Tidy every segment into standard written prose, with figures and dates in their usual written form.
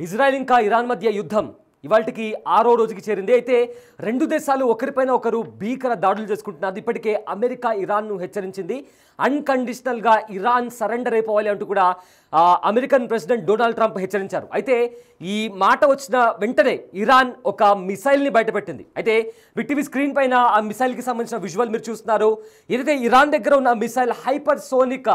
Israel ఇంకా Iran మధ్య యుద్ధం ఇవాల్టికి 6వ రోజుకి చేరింది. అయితే రెండు దేశాలు ఒకరిపైన ఒకరు భీకర దాడులు చేసుకుంటున్నారు. ఇప్పటికే అమెరికా ఇరాన్ను హెచ్చరించింది. అన్కండిషనల్గా ఇరాన్ సరెండర్ అయిపోవాలి అంటూ కూడా అమెరికన్ ప్రెసిడెంట్ డొనాల్డ్ ట్రంప్ హెచ్చరించారు. అయితే ఈ మాట వచ్చిన వెంటనే ఇరాన్ ఒక మిసైల్ని బయటపెట్టింది. అయితే టీవీ స్క్రీన్ పైన ఆ మిసైల్కి సంబంధించిన విజువల్ మీరు చూస్తున్నారు. ఏదైతే ఇరాన్ దగ్గర ఉన్న మిసైల్ హైపర్సోనిక్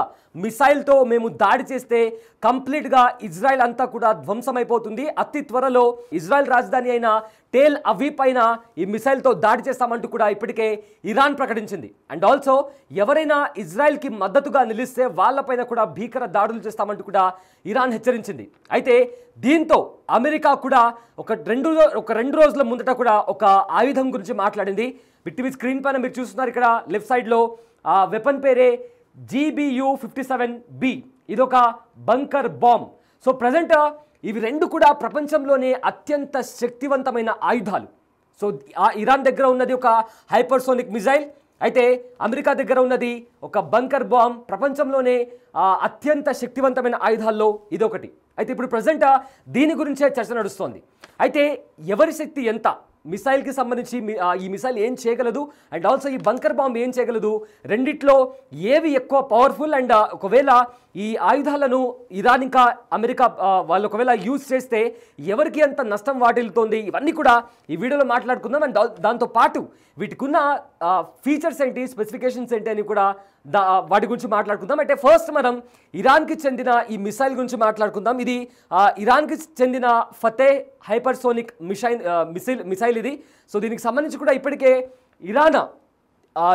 మిసైల్తో మేము దాడి చేస్తే కంప్లీట్గా ఇజ్రాయెల్ అంతా కూడా ధ్వంసమైపోతుంది. అతి త్వరలో ఇజ్రాయెల్ రాజధాని అయిన టేల్ అవీవ్ పైన ఈ మిసైల్తో దాడి చేస్తామంటూ కూడా ఇప్పటికే ఇరాన్ ప్రకటించింది. అండ్ ఆల్సో ఎవరైనా ఇజ్రాయెల్కి మద్దతుగా నిలిస్తే వాళ్ళపైన కూడా భీకర దాడులు చేస్తామంటూ కూడా ఇరాన్ హెచ్చరించింది. అయితే దీంతో అమెరికా కూడా ఒక రెండు రోజుల ముందట కూడా ఒక ఆయుధం గురించి మాట్లాడింది. టీవీ స్క్రీన్ పైన మీరు చూస్తున్నారు. ఇక్కడ లెఫ్ట్ సైడ్లో ఆ వెపన్ పేరే GBU-57B. ఇదొక బంకర్ బాంబ్. సో ప్రజెంట్ ఇవి రెండు కూడా ప్రపంచంలోనే అత్యంత శక్తివంతమైన ఆయుధాలు. సో ఇరాన్ దగ్గర ఉన్నది ఒక హైపర్సోనిక్ మిజైల్, అయితే అమెరికా దగ్గర ఉన్నది ఒక బంకర్ బాంబ్. ప్రపంచంలోనే అత్యంత శక్తివంతమైన ఆయుధాల్లో ఇదొకటి. అయితే ఇప్పుడు ప్రజెంట్ దీని గురించే చర్చ నడుస్తోంది. అయితే ఎవరి శక్తి ఎంత, మిసైల్కి సంబంధించి ఈ మిసైల్ ఏం చేయగలదు, అండ్ ఆల్సో ఈ బంకర్ బాంబ్ ఏం చేయగలదు, రెండిట్లో ఏవి ఎక్కువ పవర్ఫుల్, అండ్ ఒకవేళ ఈ ఆయుధాలను ఇరాన్ ఇంకా అమెరికా వాళ్ళు ఒకవేళ యూజ్ చేస్తే ఎవరికి ఎంత నష్టం వాటిల్లుతోంది, ఇవన్నీ కూడా ఈ వీడియోలో మాట్లాడుకుందాం. అండ్ దాంతోపాటు వీటికి ఉన్న ఫీచర్స్ ఏంటి, స్పెసిఫికేషన్స్ ఏంటి అని కూడా వాటి గురించి మాట్లాడుకుందాం. అయితే ఫస్ట్ మనం ఇరాన్కి చెందిన ఈ మిసైల్ గురించి మాట్లాడుకుందాం. ఇది ఇరాన్కి చెందిన ఫతే హైపర్సోనిక్ మిసైల్ ఇది. సో దీనికి సంబంధించి కూడా ఇప్పటికే ఇరాన్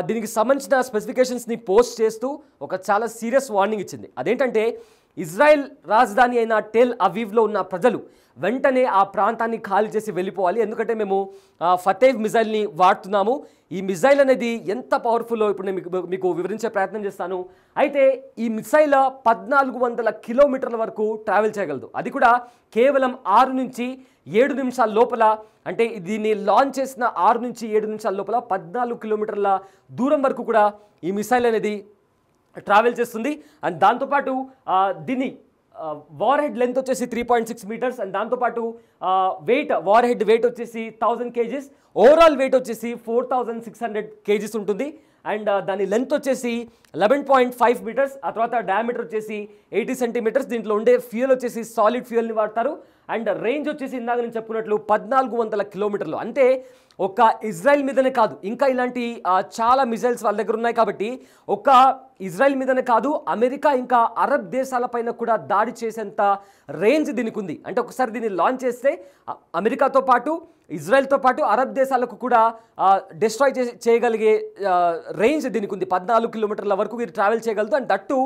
దీనికి సంబంధించిన స్పెసిఫికేషన్స్ని పోస్ట్ చేస్తూ ఒక చాలా సీరియస్ వార్నింగ్ ఇచ్చింది. అదేంటంటే ఇజ్రాయెల్ రాజధాని అయిన టెల్ అవీవ్లో ఉన్న ప్రజలు వెంటనే ఆ ప్రాంతాన్ని ఖాళీ చేసి వెళ్ళిపోవాలి, ఎందుకంటే మేము ఫతేహ్ మిజైల్ని వాడుతున్నాము. ఈ మిజైల్ అనేది ఎంత పవర్ఫుల్లో ఇప్పుడు నేను మీకు వివరించే ప్రయత్నం చేస్తాను. అయితే ఈ మిసైల్ 1400 కిలోమీటర్ల వరకు ట్రావెల్ చేయగలదు. అది కూడా కేవలం 6 నుంచి 7 నిమిషాల లోపల. అంటే దీన్ని లాంచ్ చేసిన 6 నుంచి 7 నిమిషాల లోపల 14 కిలోమీటర్ల దూరం వరకు కూడా ఈ మిసైల్ అనేది ట్రావెల్ చేస్తుంది. అండ్ దాంతోపాటు దీన్ని వార్ హెడ్ లెంత్ వచ్చేసి 3.6 మీటర్స్, అండ్ దాంతోపాటు వార్ హెడ్ వెయిట్ వచ్చేసి 1000 kgs, ఓవరాల్ వెయిట్ వచ్చేసి 4600 kgs ఉంటుంది. అండ్ దాని లెంత్ వచ్చేసి 11.5 మీటర్స్, ఆ తర్వాత డయామీటర్ వచ్చేసి 80 సెంటీమీటర్స్. దీంట్లో ఉండే ఫ్యూయల్ వచ్చేసి సాలిడ్ ఫ్యూయల్ని వాడతారు. అండ్ రేంజ్ వచ్చేసి ఇందాక నేను చెప్పుకున్నట్లు 1400 కిలోమీటర్లు. అంటే ఒక ఇజ్రాయెల్ మీదనే కాదు, ఇంకా ఇలాంటి చాలా మిజైల్స్ వాళ్ళ దగ్గర ఉన్నాయి. కాబట్టి ఒక ఇజ్రాయెల్ మీదనే కాదు, అమెరికా ఇంకా అరబ్ దేశాలపైన కూడా దాడి చేసేంత రేంజ్ దీనికి ఉంది. అంటే ఒకసారి దీన్ని లాంచ్ చేస్తే అమెరికాతో పాటు ఇజ్రాయెల్తో పాటు అరబ్ దేశాలకు కూడా డిస్ట్రాయ్ చేయగలిగే రేంజ్ దీనికి ఉంది. 14 కిలోమీటర్ల వరకు మీరు ట్రావెల్ చేయగలదు, and that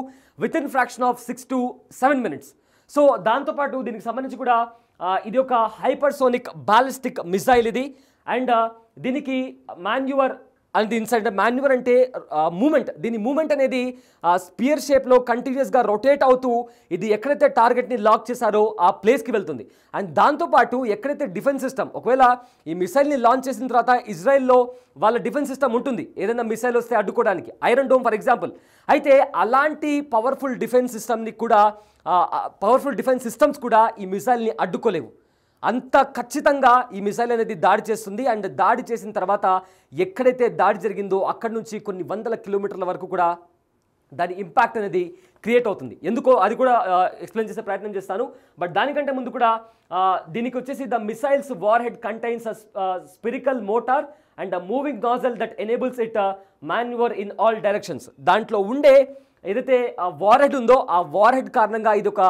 with in fraction of 6 to 7 minutes. So దాంతోపాటు దీనికి సంబంధించి కూడా ఇది ఒక హైపర్సోనిక్ బాలిస్టిక్ మిసైల్ ఇది. అండ్ దీనికి మాన్యువర్ అండ్ ఇన్సైడ్ మాన్యువర్ అంటే మూమెంట్, దీని మూమెంట్ అనేది స్పియర్ షేప్లో కంటిన్యూస్గా రొటేట్ అవుతూ ఇది ఎక్కడైతే టార్గెట్ని లాక్ చేశారో ఆ ప్లేస్కి వెళ్తుంది. అండ్ దాంతోపాటు ఎక్కడైతే డిఫెన్స్ సిస్టమ్, ఒకవేళ ఈ మిసైల్ని లాంచ్ చేసిన తర్వాత ఇజ్రాయెల్లో వాళ్ళ డిఫెన్స్ సిస్టమ్ ఉంటుంది, ఏదైనా మిసైల్ వస్తే అడ్డుకోవడానికి, ఐరన్ డోమ్ ఫర్ ఎగ్జాంపుల్. అయితే అలాంటి పవర్ఫుల్ డిఫెన్స్ సిస్టమ్స్ కూడా ఈ మిసైల్ని అడ్డుకోలేవు. అంత ఖచ్చితంగా ఈ మిసైల్ అనేది దాడి చేస్తుంది. అండ్ దాడి చేసిన తర్వాత ఎక్కడైతే దాడి జరిగిందో అక్కడి నుంచి కొన్ని 100 కిలోమీటర్ల వరకు కూడా దాని ఇంపాక్ట్ అనేది క్రియేట్ అవుతుంది. ఎందుకో అది కూడా ఎక్స్ప్లెయిన్ చేసే ప్రయత్నం చేస్తాను. బట్ దానికంటే ముందు కూడా దీనికి వచ్చేసి the missiles war head contains spherical motor and moving nozzle that enables it manoeuvre in all directions. దాంట్లో ఉండే ఏదైతే వార్ హెడ్ ఉందో ఆ వార్ హెడ్ కారణంగా ఇది ఒక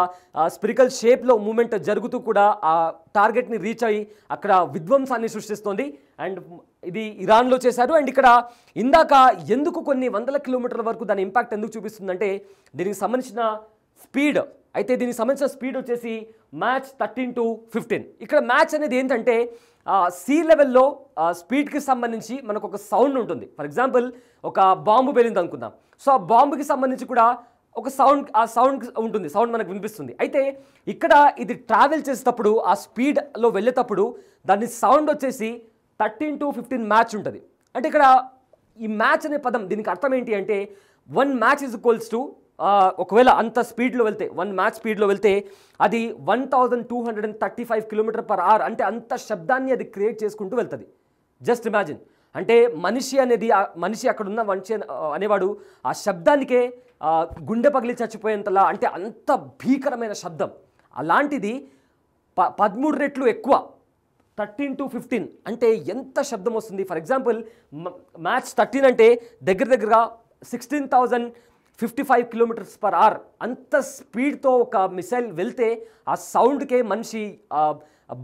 స్పిరికల్ షేప్లో మూమెంట్ జరుగుతూ కూడా ఆ టార్గెట్ని రీచ్ అయ్యి అక్కడ విధ్వంసాన్ని సృష్టిస్తుంది. అండ్ ఇది ఇరాన్లో చేశారు. అండ్ ఇక్కడ ఇందాక ఎందుకు కొన్ని 100 కిలోమీటర్ల వరకు దాని ఇంపాక్ట్ ఎందుకు చూపిస్తుందంటే దీనికి సంబంధించిన స్పీడ్. అయితే దీనికి సంబంధించిన స్పీడ్ వచ్చేసి మ్యాచ్ 13 to 15. ఇక్కడ మ్యాచ్ అనేది ఏంటంటే సీ లెవెల్లో స్పీడ్కి సంబంధించి మనకు ఒక సౌండ్ ఉంటుంది. ఫర్ ఎగ్జాంపుల్ ఒక బాంబు పేలింది అనుకుందాం. సో ఆ బాంబుకి సంబంధించి కూడా ఒక సౌండ్ ఉంటుంది, సౌండ్ మనకు వినిపిస్తుంది. అయితే ఇక్కడ ఇది ట్రావెల్ చేసేటప్పుడు ఆ స్పీడ్లో వెళ్ళేటప్పుడు దాని సౌండ్ వచ్చేసి 13 to 15 మ్యాచ్ ఉంటుంది. అంటే ఇక్కడ ఈ మ్యాచ్ అనే పదం దీనికి అర్థం ఏంటి అంటే 1 మ్యాచ్ ఈజ్ ఈక్వల్స్ టు ఒకవేళ అంత స్పీడ్లో వెళ్తే 1 మ్యాచ్ స్పీడ్లో వెళ్తే అది 1235 km/h, అంటే అంత శబ్దాన్ని అది క్రియేట్ చేసుకుంటూ వెళ్తుంది. జస్ట్ ఇమాజిన్, అంటే మనిషి అక్కడ ఉన్న మనిషి అనేవాడు ఆ శబ్దానికే గుండె పగిలి చచ్చిపోయేంతలా, అంటే అంత భీకరమైన శబ్దం. అలాంటిది 13 రెట్లు ఎక్కువ, 13 to 15, అంటే ఎంత శబ్దం వస్తుంది. ఫర్ ఎగ్జాంపుల్ మ్యాచ్ 13 అంటే దగ్గరగా 16,055 km/h, అంత స్పీడ్తో ఒక మిసైల్ వెళ్తే ఆ సౌండ్కే మనిషి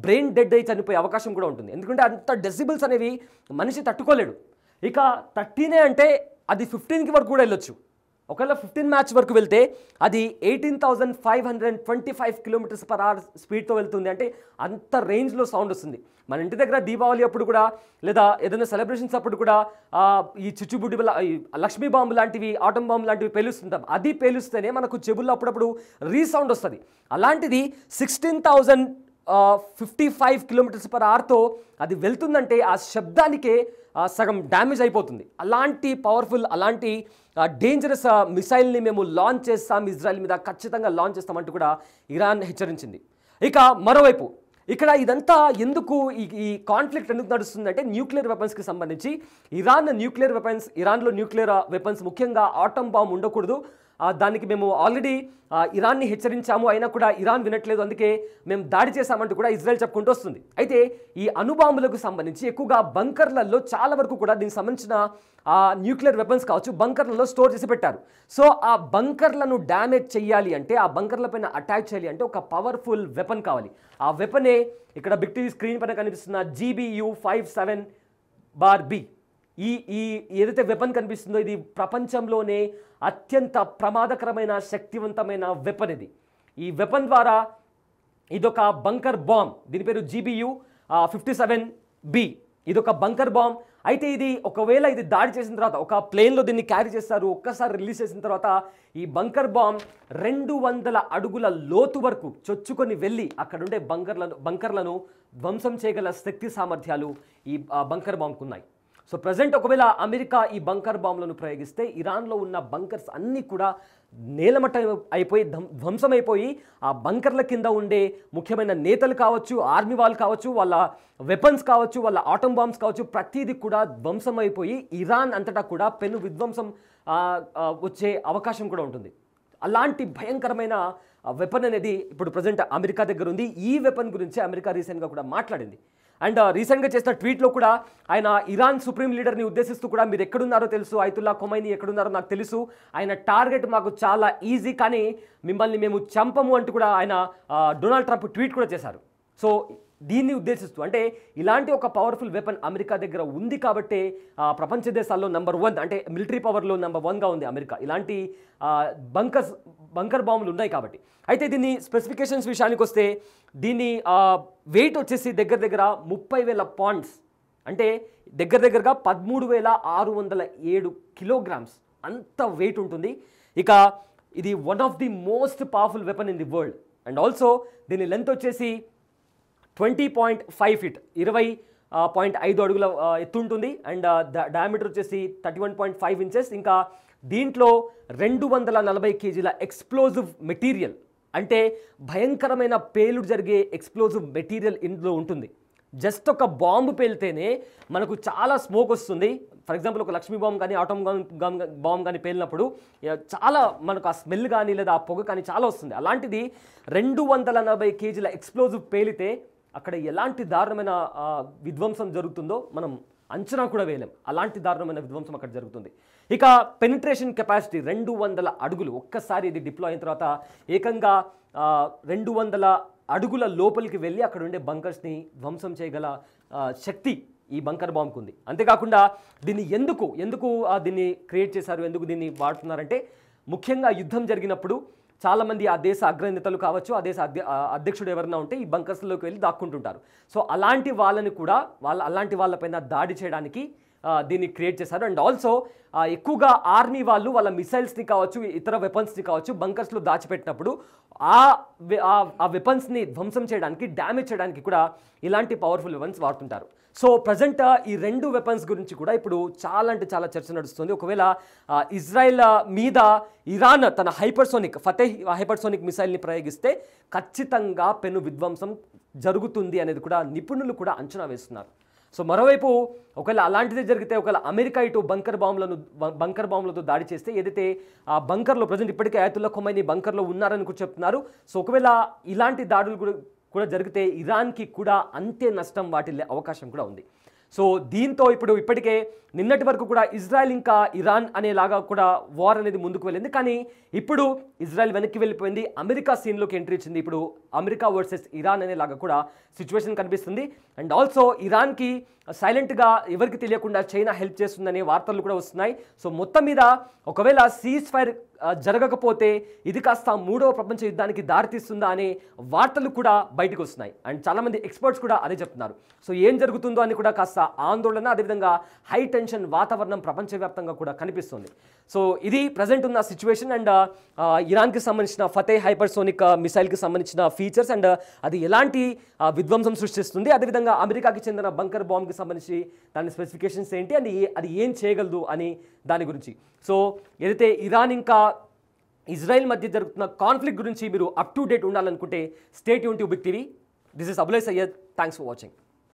బ్రెయిన్ డెడ్ అయి చనిపోయే అవకాశం కూడా ఉంటుంది. ఎందుకంటే అంత డెసిబుల్స్ అనేవి మనిషి తట్టుకోలేడు. ఇక 13 అంటే అది 15కి వరకు కూడా వెళ్ళొచ్చు. ఒకవేళ 15 మ్యాచ్ వరకు వెళ్తే అది 18,525 km/h స్పీడ్తో వెళ్తుంది. అంటే అంత రేంజ్లో సౌండ్ వస్తుంది. మన ఇంటి దగ్గర దీపావళి అప్పుడు కూడా, లేదా ఏదైనా సెలబ్రేషన్స్ అప్పుడు కూడా ఈ చిచ్చుబుడ్డి లక్ష్మీ బాంబు లాంటివి, ఆటం బాంబు లాంటివి పేలుస్తుంటాం. అది పేలుస్తేనే మనకు చెవుల్లో అప్పుడప్పుడు రీసౌండ్ వస్తుంది. అలాంటిది 16,055 km/hతో అది వెళ్తుందంటే ఆ శబ్దానికే సగం డ్యామేజ్ అయిపోతుంది. అలాంటి పవర్ఫుల్, అలాంటి డేంజరస్ మిసైల్ని మేము లాంచ్ చేస్తాం, ఇజ్రాయెల్ మీద ఖచ్చితంగా లాంచ్ చేస్తామంటూ కూడా ఇరాన్ హెచ్చరించింది. ఇక మరోవైపు ఇక్కడ ఇదంతా ఎందుకు, ఈ కాన్ఫ్లిక్ట్ ఎందుకు నడుస్తుందంటే న్యూక్లియర్ వెపన్స్కి సంబంధించి ఇరాన్లో న్యూక్లియర్ వెపన్స్, ముఖ్యంగా ఆటం బాంబ్ ఉండకూడదు. దానికి మేము ఆల్రెడీ ఇరాన్ని హెచ్చరించాము, అయినా కూడా ఇరాన్ వినట్లేదు, అందుకే మేము దాడి చేశామంటూ కూడా ఇజ్రాయెల్ చెప్పుకుంటూ వస్తుంది. అయితే ఈ అణుబాంబులకు సంబంధించి ఎక్కువగా బంకర్లలో చాలా వరకు కూడా దీనికి సంబంధించిన న్యూక్లియర్ వెపన్స్ కావచ్చు బబంకర్లలో స్టోర్ చేసి పెట్టారు. సో ఆ బంకర్లను డ్యామేజ్ చేయాలి అంటే, ఆ బంకర్ల పైన అటాక్ చేయాలి అంటే ఒక పవర్ఫుల్ వెపన్ కావాలి. ఆ వెపనే ఇక్కడ బిగ్ టీవీ స్క్రీన్ పైన కనిపిస్తున్న GBU-57B. ఈ ఏదైతే వెపన్ కనిపిస్తుందో ఇది ప్రపంచంలోనే అత్యంత ప్రమాదకరమైన శక్తివంతమైన వెపన్ ఇది. ఈ వెపన్ ద్వారా ఇదొక బంకర్ బాంబ్, దీని పేరు GBU-57B. ఇదొక బంకర్ బాంబ్. అయితే ఇది ఒకవేళ ఇది దాడి చేసిన తర్వాత ఒక ప్లేన్లో దీన్ని క్యారీ చేస్తారు, ఒక్కసారి రిలీజ్ చేసిన తర్వాత ఈ బంకర్ బాంబ్ 200 అడుగుల లోతు వరకు చొచ్చుకొని వెళ్ళి అక్కడుండే బంకర్లను ధ్వంసం చేయగల శక్తి సామర్థ్యాలు ఈ బంకర్ బాంబ్కు ఉన్నాయి. సో ప్రజెంట్ ఒకవేళ అమెరికా ఈ బంకర్ బాంబులను ప్రయోగిస్తే ఇరాన్లో ఉన్న బంకర్స్ అన్నీ కూడా నేలమట్టం అయిపోయి ధ్వంసమైపోయి ఆ బంకర్ల కింద ఉండే ముఖ్యమైన నేతలు కావచ్చు, ఆర్మీ వాళ్ళు కావచ్చు, వాళ్ళ వెపన్స్ కావచ్చు, వాళ్ళ ఆటం బాంబ్స్ కావచ్చు, ప్రతిదీ కూడా ధ్వంసం అయిపోయి ఇరాన్ అంతటా కూడా పెను విధ్వంసం వచ్చే అవకాశం కూడా ఉంటుంది. అలాంటి భయంకరమైన వెపన్ అనేది ఇప్పుడు ప్రజెంట్ అమెరికా దగ్గర ఉంది. ఈ వెపన్ గురించి అమెరికా రీసెంట్గా కూడా మాట్లాడింది. అండ్ రీసెంట్గా చేసిన ట్వీట్లో కూడా ఆయన ఇరాన్ సుప్రీం లీడర్ని ఉద్దేశిస్తూ కూడా మీరు ఎక్కడున్నారో తెలుసు, అయతుల్లా ఖొమైనీ ఎక్కడున్నారో నాకు తెలుసు, ఆయన టార్గెట్ మాకు చాలా ఈజీ, కానీ మిమ్మల్ని మేము చంపము అంటూ కూడా ఆయన డొనాల్డ్ ట్రంప్ ట్వీట్ కూడా చేశారు. సో దీన్ని ఉద్దేశిస్తూ, అంటే ఇలాంటి ఒక పవర్ఫుల్ వెపన్ అమెరికా దగ్గర ఉంది కాబట్టి ప్రపంచ దేశాల్లో నెంబర్ 1, అంటే మిలిటరీ పవర్లో నెంబర్ 1గా ఉంది అమెరికా. ఇలాంటి బంకర్ బాంబులు ఉన్నాయి కాబట్టి. అయితే దీన్ని స్పెసిఫికేషన్స్ విషయానికి వస్తే దీని వెయిట్ వచ్చేసి దగ్గర 30,000 పౌండ్స్, అంటే దగ్గరగా 13,607 కిలోగ్రామ్స్ అంత వెయిట్ ఉంటుంది. ఇక ఇది one of the most powerful weapon in the world. And also దీని లెంత్ వచ్చేసి 20.5 ఫీట్, 20.5 అడుగుల ఎత్తు ఉంటుంది. అండ్ డయామీటర్ వచ్చేసి 31.5 ఇంచెస్. ఇంకా దీంట్లో 240 కేజీల ఎక్స్ప్లోజివ్ మెటీరియల్, అంటే భయంకరమైన పేలుడు జరిగే ఎక్స్ప్లోజివ్ మెటీరియల్ ఇందులో ఉంటుంది. జస్ట్ ఒక బాంబు పేలితేనే మనకు చాలా స్మోక్ వస్తుంది. ఫర్ ఎగ్జాంపుల్ ఒక లక్ష్మీ బాంబు కానీ ఆటం బాంబు కానీ పేలినప్పుడు చాలా మనకు ఆ స్మెల్ కానీ లేదా ఆ పొగ కానీ చాలా వస్తుంది. అలాంటిది 240 కేజీల ఎక్స్ప్లోజివ్ పేలితే అక్కడ ఎలాంటి దారుణమైన విధ్వంసం జరుగుతుందో మనం అంచనా కూడా వేయలేం. అలాంటి దారుణమైన విధ్వంసం అక్కడ జరుగుతుంది. ఇక పెనిట్రేషన్ కెపాసిటీ 200 అడుగులు. ఒక్కసారి ఇది డిప్లాయ్ అయిన తర్వాత ఏకంగా 200 అడుగుల లోపలికి వెళ్ళి అక్కడ ఉండే బంకర్స్ని ధ్వంసం చేయగల శక్తి ఈ బంకర్ బాంబ్కి ఉంది. అంతేకాకుండా దీన్ని ఎందుకు దీన్ని క్రియేట్ చేశారు, ఎందుకు దీన్ని వాడుతున్నారంటే, ముఖ్యంగా యుద్ధం జరిగినప్పుడు చాలామంది ఆ దేశ అగ్రనేతలు కావచ్చు, ఆ దేశ అధ్యక్షుడు ఎవరైనా ఉంటే ఈ బంకర్స్లోకి వెళ్ళి దాక్కుంటుంటారు. సో అలాంటి వాళ్ళని కూడా అలాంటి వాళ్ళపైన దాడి చేయడానికి దీన్ని క్రియేట్ చేశారు. అండ్ ఆల్సో ఎక్కువగా ఆర్మీ వాళ్ళు వాళ్ళ మిసైల్స్ని కావచ్చు, ఇతర వెపన్స్ని కావచ్చు బంకర్స్లో దాచిపెట్టినప్పుడు ఆ వెపన్స్ని ధ్వంసం చేయడానికి, డ్యామేజ్ చేయడానికి కూడా ఇలాంటి పవర్ఫుల్ వెపన్స్ వాడుతుంటారు. సో ప్రజెంట్ ఈ రెండు వెపన్స్ గురించి కూడా ఇప్పుడు చాలా అంటే చాలా చర్చ నడుస్తుంది. ఒకవేళ ఇజ్రాయెల్ మీద ఇరాన్ తన ఫతేహ్ హైపర్సోనిక్ మిసైల్ని ప్రయోగిస్తే ఖచ్చితంగా పెను విధ్వంసం జరుగుతుంది అనేది కూడా నిపుణులు కూడా అంచనా వేస్తున్నారు. సో మరోవైపు ఒకవేళ అలాంటిదే జరిగితే, ఒకవేళ అమెరికా ఇటు బంకర్ బాంబులతో దాడి చేస్తే, ఏదైతే ఆ బంకర్లో ప్రజెంట్ ఇప్పటికే అయతుల్లా ఖొమైనీ బంకర్లో ఉన్నారని కూడా చెప్తున్నారు. సో ఒకవేళ ఇలాంటి దాడులు కూడా జరిగితే ఇరాన్కి కూడా అంతే నష్టం వాటిల్లే అవకాశం కూడా ఉంది. సో దీంతో ఇప్పటికే నిన్నటి వరకు కూడా ఇజ్రాయెల్ ఇంకా ఇరాన్ అనేలాగా కూడా వార్ అనేది ముందుకు వెళ్ళింది. కానీ ఇప్పుడు ఇజ్రాయెల్ వెనక్కి వెళ్ళిపోయింది, అమెరికా సీన్లోకి ఎంట్రీ ఇచ్చింది. ఇప్పుడు అమెరికా వర్సెస్ ఇరాన్ అనేలాగా కూడా సిచ్యువేషన్ కనిపిస్తుంది. అండ్ ఆల్సో ఇరాన్కి సైలెంట్గా ఎవరికి తెలియకుండా చైనా హెల్ప్ చేస్తుందనే వార్తలు కూడా వస్తున్నాయి. సో మొత్తం మీద ఒకవేళ సీజ్ ఫైర్ జరగకపోతే ఇది కాస్త మూడవ ప్రపంచ యుద్ధానికి దారితీస్తుందా అనే వార్తలు కూడా బయటకు వస్తున్నాయి. అండ్ చాలామంది ఎక్స్పర్ట్స్ కూడా అదే చెప్తున్నారు. సో ఏం జరుగుతుందో అని కూడా కాస్త ఆందోళన, అదేవిధంగా హై టెన్షన్ వాతావరణం ప్రపంచవ్యాప్తంగా కూడా కనిపిస్తుంది. సో ఇది ప్రజెంట్ ఉన్న సిచ్యువేషన్. అండ్ ఇరాన్కి సంబంధించిన ఫతేహ్ హైపర్సోనిక్ మిసైల్కి సంబంధించిన ఫీచర్స్ అండ్ అది ఎలాంటి విధ్వంసం సృష్టిస్తుంది, అదేవిధంగా అమెరికాకి చెందిన బంకర్ బాంబ్కి సంబంధించి దాని స్పెసిఫికేషన్స్ ఏంటి, అది ఏం చేయగలదు అని దాని గురించి. సో ఏదైతే ఇరాన్ ఇంకా ఇజ్రాయెల్ మధ్య జరుగుతున్న కాన్ఫ్లిక్ట్ గురించి మీరు అప్ టు డేట్ ఉండాలనుకుంటే stay tune to big TV. This is Abulai Syed. Thanks for watching.